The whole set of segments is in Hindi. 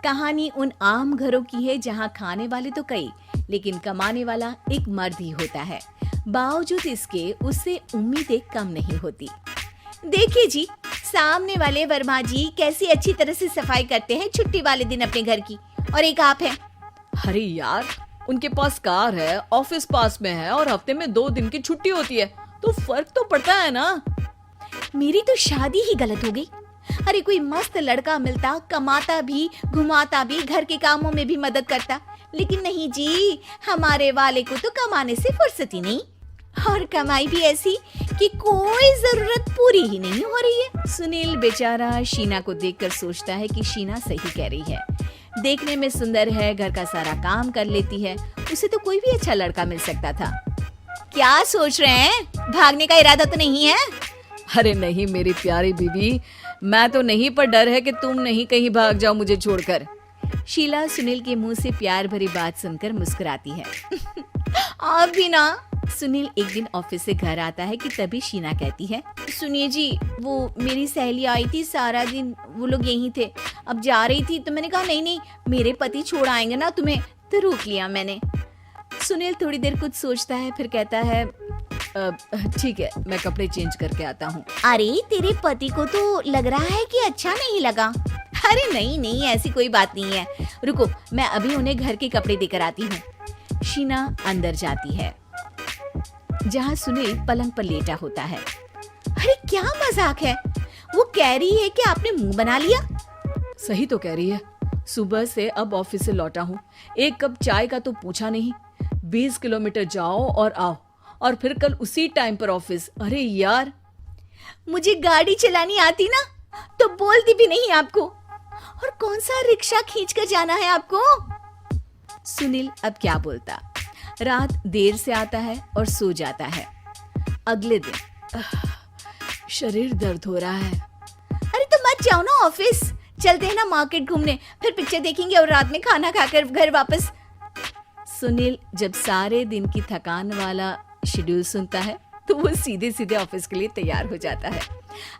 कहानी उन आम घरों की है जहां खाने वाले तो कई, लेकिन कमाने वाला एक मर्द ही होता है। बावजूद इसके उससे उम्मीदें कम नहीं होती। देखिए जी, सामने वाले वर्मा जी कैसी अच्छी तरह से सफाई करते हैं छुट्टी वाले दिन अपने घर की, और एक आप हैं। अरे यार, उनके पास कार है, ऑफिस पास में है और हफ्ते में 2 दिन की छुट्टी होती है, तो फर्क तो पड़ता है ना। मेरी तो शादी ही गलत हो गई। अरे कोई मस्त लड़का मिलता, कमाता भी, घुमाता भी, घर के कामों में भी मदद करता, लेकिन नहीं जी, हमारे वाले को तो कमाने से फुर्सत ही नहीं, और कमाई भी ऐसी कि कोई जरूरत पूरी ही नहीं हो रही है। सुनील बेचारा शीना को देखकर सोचता है कि शीना सही कह रही है। देखने में सुंदर है, घर का सारा काम कर लेती है, उसे तो कोई भी अच्छा लड़का मिल सकता था। क्या सोच रहे हैं? भागने का इरादा तो नहीं है? अरे नहीं मेरी प्यारी बीबी, मैं तो नहीं, पर डर है कि तुम नहीं कहीं भाग जाओ मुझे छोड़कर। शीला सुनील के मुंह से प्यार भरी बात सुनकर मुस्कुराती है। आप भी ना। सुनील एक दिन ऑफिस से घर आता है कि तभी शीना कहती है, सुनिए जी, वो मेरी सहेली आई थी, सारा दिन वो लोग यहीं थे, अब जा रही थी तो मैंने कहा नहीं नहीं, मेरे पति छोड़ आएंगे ना तुम्हें, तो रोक लिया मैंने। सुनील थोड़ी देर कुछ सोचता है, फिर कहता है, ठीक है, मैं कपड़े चेंज करके आता हूँ। अरे तेरे पति को तो लग रहा है कि अच्छा नहीं लगा। अरे नहीं नहीं, ऐसी कोई बात नहीं है, रुको मैं अभी उन्हें घर के कपड़े देकर आती हूँ। शीना अंदर जाती है जहाँ सुनील पलंग पर लेटा होता है। अरे क्या मजाक है, वो कह रही है कि आपने मुंह बना लिया। सही तो कह रही है, सुबह से अब ऑफिस से लौटा हूँ, एक कप चाय का तो पूछा नहीं, 20 किलोमीटर जाओ और आओ, और फिर कल उसी टाइम पर ऑफिस। अरे यार, मुझे गाड़ी चलानी आती ना तो बोलती भी नहीं आपको, और कौन सा रिक्शा खींच कर जाना है आपको। सुनील अब क्या बोलता। रात देर से आता है और सो जाता है। अगले दिन शरीर दर्द हो रहा है। अरे तो मत जाओ ना ऑफिस, चलते हैं ना मार्केट घूमने, फिर पिक्चर देखेंगे और रात में खाना खाकर घर वापस। सुनील जब सारे दिन की थकान वाला शेड्यूल सुनता है तो वो सीधे सीधे ऑफिस के लिए तैयार हो जाता है।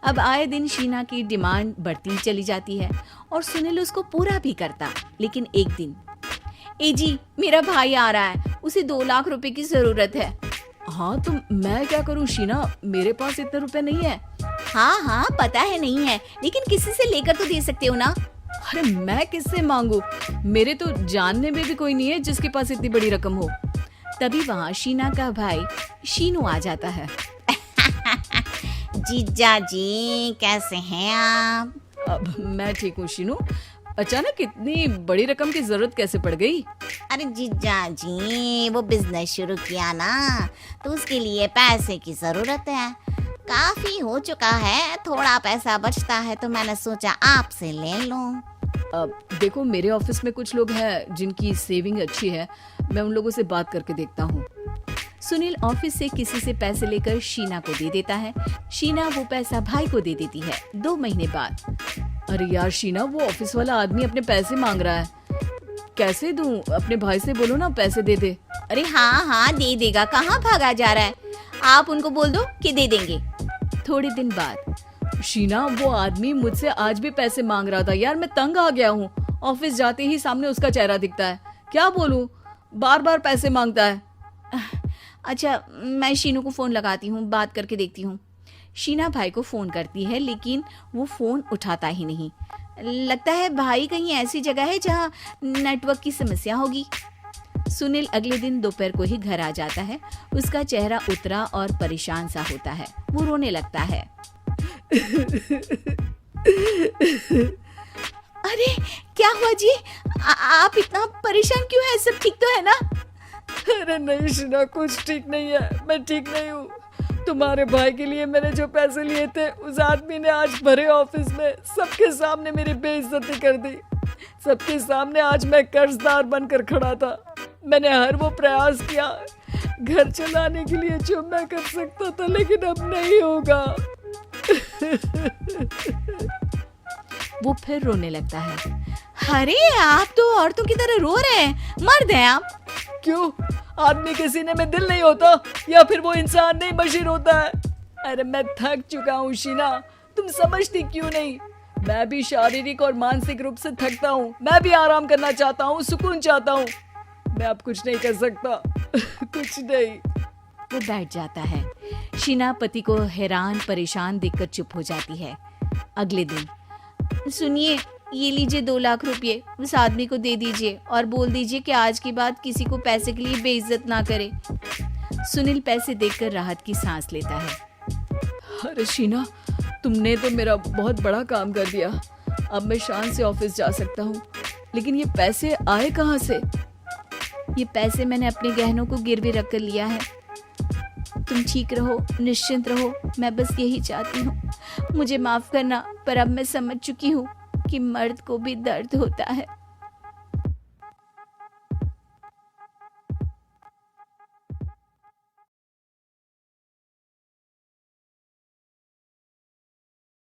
अब आए दिन शीना की डिमांड बढ़ती चली जाती है और सुनील उसको पूरा भी करता, लेकिन एक दिन, ए जी मेरा भाई आ रहा है, उसे 2 लाख रुपए की जरूरत है। हाँ तो मैं क्या करूँ शीना, मेरे पास इतने रुपए नहीं है। हाँ हाँ पता है नहीं है, लेकिन किसी से लेकर तो दे सकते हो ना। अरे मैं किससे मांगू, मेरे तो जानने में भी कोई नहीं है जिसके पास इतनी बड़ी रकम हो। तभी वहाँ शीना का भाई शीनू आ जाता है। जीजा जी कैसे हैं आप? अब मैं ठीक हूँ शीनू, अचानक इतनी बड़ी रकम की जरूरत कैसे पड़ गई? अरे जीजा जी, वो बिजनेस शुरू किया ना, तो उसके लिए पैसे की जरूरत है, काफी हो चुका है, थोड़ा पैसा बचता है तो मैंने सोचा आपसे ले लूं। अब देखो, मेरे ऑफिस में कुछ लोग हैं जिनकी सेविंग अच्छी है, मैं उन लोगों से बात करके देखता हूँ। सुनील ऑफिस से किसी से पैसे लेकर शीना को दे देता है। शीना वो पैसा भाई को दे देती है। 2 महीने बाद, अरे यार शीना, वो ऑफिस वाला आदमी अपने पैसे मांग रहा है, कैसे दूं? अपने भाई से बोलो ना पैसे दे दे। अरे हाँ हाँ दे देगा, कहाँ भागा जा रहा है, आप उनको बोल दो कि दे देंगे। थोड़े दिन बाद, शीना वो आदमी मुझसे आज भी पैसे मांग रहा था यार, मैं तंग आ गया हूँ, ऑफिस जाते ही सामने उसका चेहरा दिखता है, क्या बोलूं, बार बार पैसे मांगता है। अच्छा मैं शीनू को फोन लगाती हूँ, बात करके देखती हूँ। शीना भाई को फोन करती है, लेकिन वो फोन उठाता ही नहीं। लगता है भाई कहीं ऐसी जगह है जहाँ नेटवर्क की समस्या होगी। सुनील अगले दिन दोपहर को ही घर आ जाता है। उसका चेहरा उतरा और परेशान सा होता है, वो रोने लगता है। अरे क्या हुआ जी, आप इतना परेशान क्यों हैं? सब ठीक तो है ना? अरे नहीं शीना, कुछ ठीक नहीं है, मैं ठीक नहीं हूँ। तुम्हारे भाई के लिए मैंने जो पैसे लिए थे, उस आदमी ने आज भरे ऑफिस में सबके सामने मेरी बेइज्जती कर दी। सबके सामने आज मैं कर्जदार बनकर खड़ा था। मैंने हर वो प्रयास किया घर चलाने के लिए जो मैं कर सकता था, लेकिन अब नहीं होगा। वो फिर रोने लगता है। अरे आप तो औरतों की तरह रो रहे हैं, मर्द हैं आप। क्यों, आदमी के सीने में दिल नहीं होता, या फिर वो इंसान नहीं मशीन होता है? अरे मैं थक चुका हूँ शीना, तुम समझती क्यों नहीं? मैं भी शारीरिक और मानसिक रूप से थकता हूँ, मैं भी आराम करना चाहता हूँ, सुकून चाहता हूँ। मैं अब कुछ नहीं कर सकता। कुछ नहीं। वो बैठ जाता है। शीना पति को हैरान परेशान देखकर चुप हो जाती है। अगले दिन, सुनिए, ये लीजिए 2 लाख रुपए, उस आदमी को दे दीजिए और बोल दीजिए कि आज के बाद किसी को पैसे के लिए बेइज्जत ना करे। सुनील पैसे देखकर राहत की सांस लेता है। अरे शीना, तुमने तो मेरा बहुत बड़ा काम कर दिया। अब मैं शान से ऑफिस जा सकता हूँ। लेकिन ये पैसे आए कहाँ से? ये पैसे मैंने अपने गहनों को गिरवी रख कर लिया है। तुम ठीक रहो, निश्चिंत रहो, मैं बस यही चाहती हूँ। मुझे माफ करना, पर अब मैं समझ चुकी हूँ कि मर्द को भी दर्द होता है।